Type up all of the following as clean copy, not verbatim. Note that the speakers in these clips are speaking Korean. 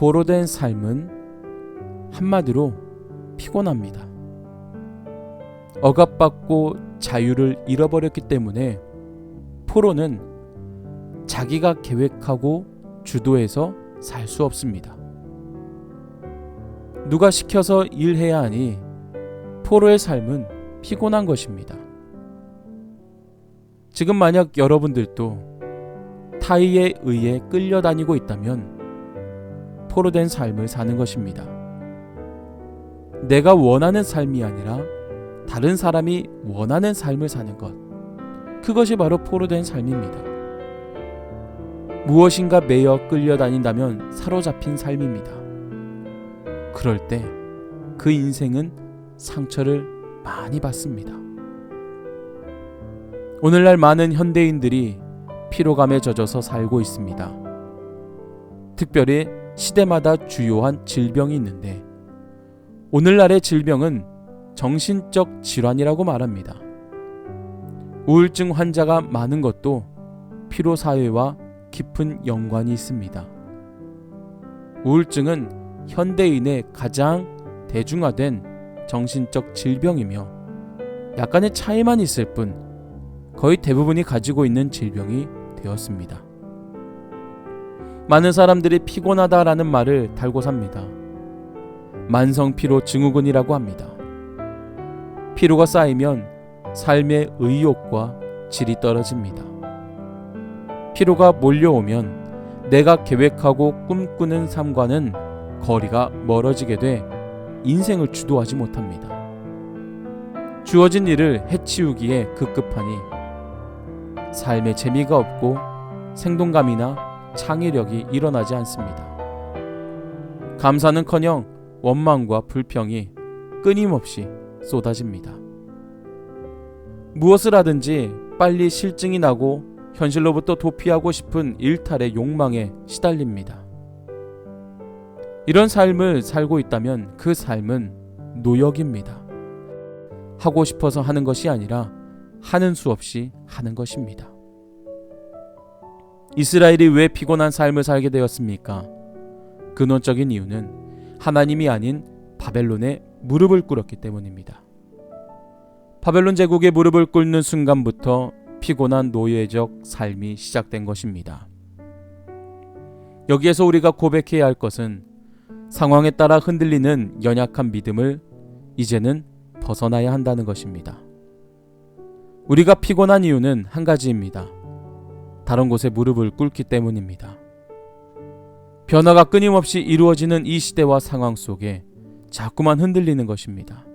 포로된 삶은 한마디로 피곤합니다. 억압받고 자유를 잃어버렸기 때문에 포로는 자기가 계획하고 주도해서 살 수 없습니다. 누가 시켜서 일해야 하니 포로의 삶은 피곤한 것입니다. 지금 만약 여러분들도 타의에 의해 끌려다니고 있다면 포로된 삶을 사는 것입니다. 내가 원하는 삶이 아니라 다른 사람이 원하는 삶을 사는 것, 그것이 바로 포로된 삶입니다. 무엇인가 매여 끌려다닌다면 사로잡힌 삶입니다. 그럴 때 그 인생은 상처를 많이 받습니다. 오늘날 많은 현대인들이 피로감에 젖어서 살고 있습니다. 특별히 시대마다 주요한 질병이 있는데 오늘날의 질병은 정신적 질환이라고 말합니다. 우울증 환자가 많은 것도 피로사회와 깊은 연관이 있습니다. 우울증은 현대인의 가장 대중화된 정신적 질병이며 약간의 차이만 있을 뿐 거의 대부분이 가지고 있는 질병이 되었습니다. 많은 사람들이 피곤하다라는 말을 달고 삽니다. 만성피로 증후군이라고 합니다. 피로가 쌓이면 삶의 의욕과 질이 떨어집니다. 피로가 몰려오면 내가 계획하고 꿈꾸는 삶과는 거리가 멀어지게 돼 인생을 주도하지 못합니다. 주어진 일을 해치우기에 급급하니 삶에 재미가 없고 생동감이나 창의력이 일어나지 않습니다. 감사는커녕 원망과 불평이 끊임없이 쏟아집니다. 무엇을 하든지 빨리 실증이 나고 현실로부터 도피하고 싶은 일탈의 욕망에 시달립니다. 이런 삶을 살고 있다면 그 삶은 노역입니다. 하고 싶어서 하는 것이 아니라 하는 수 없이 하는 것입니다. 이스라엘이 왜 피곤한 삶을 살게 되었습니까? 근원적인 이유는 하나님이 아닌 바벨론에 무릎을 꿇었기 때문입니다. 바벨론 제국에 무릎을 꿇는 순간부터 피곤한 노예적 삶이 시작된 것입니다. 여기에서 우리가 고백해야 할 것은 상황에 따라 흔들리는 연약한 믿음을 이제는 벗어나야 한다는 것입니다. 우리가 피곤한 이유는 한 가지입니다. 다른 곳에 무릎을 꿇기 때문입니다. 변화가 끊임없이 이루어지는 이 시대와 상황 속에 자꾸만 흔들리는 것입니다.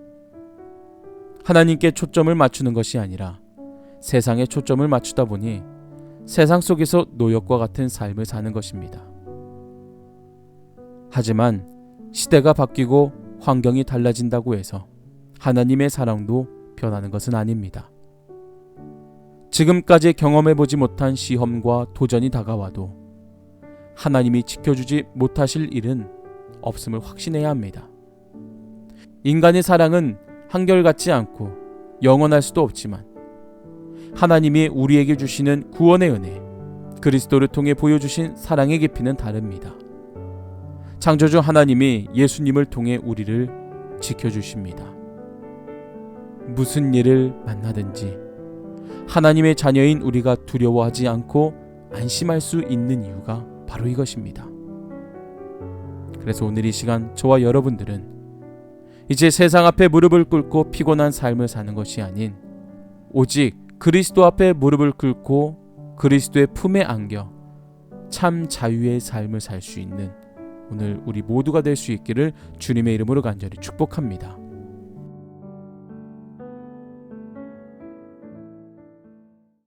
하나님께 초점을 맞추는 것이 아니라 세상에 초점을 맞추다 보니 세상 속에서 노역과 같은 삶을 사는 것입니다. 하지만 시대가 바뀌고 환경이 달라진다고 해서 하나님의 사랑도 변하는 것은 아닙니다. 지금까지 경험해보지 못한 시험과 도전이 다가와도 하나님이 지켜주지 못하실 일은 없음을 확신해야 합니다. 인간의 사랑은 한결같지 않고 영원할 수도 없지만 하나님이 우리에게 주시는 구원의 은혜, 그리스도를 통해 보여주신 사랑의 깊이는 다릅니다. 창조주 하나님이 예수님을 통해 우리를 지켜주십니다. 무슨 일을 만나든지 하나님의 자녀인 우리가 두려워하지 않고 안심할 수 있는 이유가 바로 이것입니다. 그래서 오늘 이 시간 저와 여러분들은 이제 세상 앞에 무릎을 꿇고 피곤한 삶을 사는 것이 아닌 오직 그리스도 앞에 무릎을 꿇고 그리스도의 품에 안겨 참 자유의 삶을 살 수 있는 오늘 우리 모두가 될 수 있기를 주님의 이름으로 간절히 축복합니다.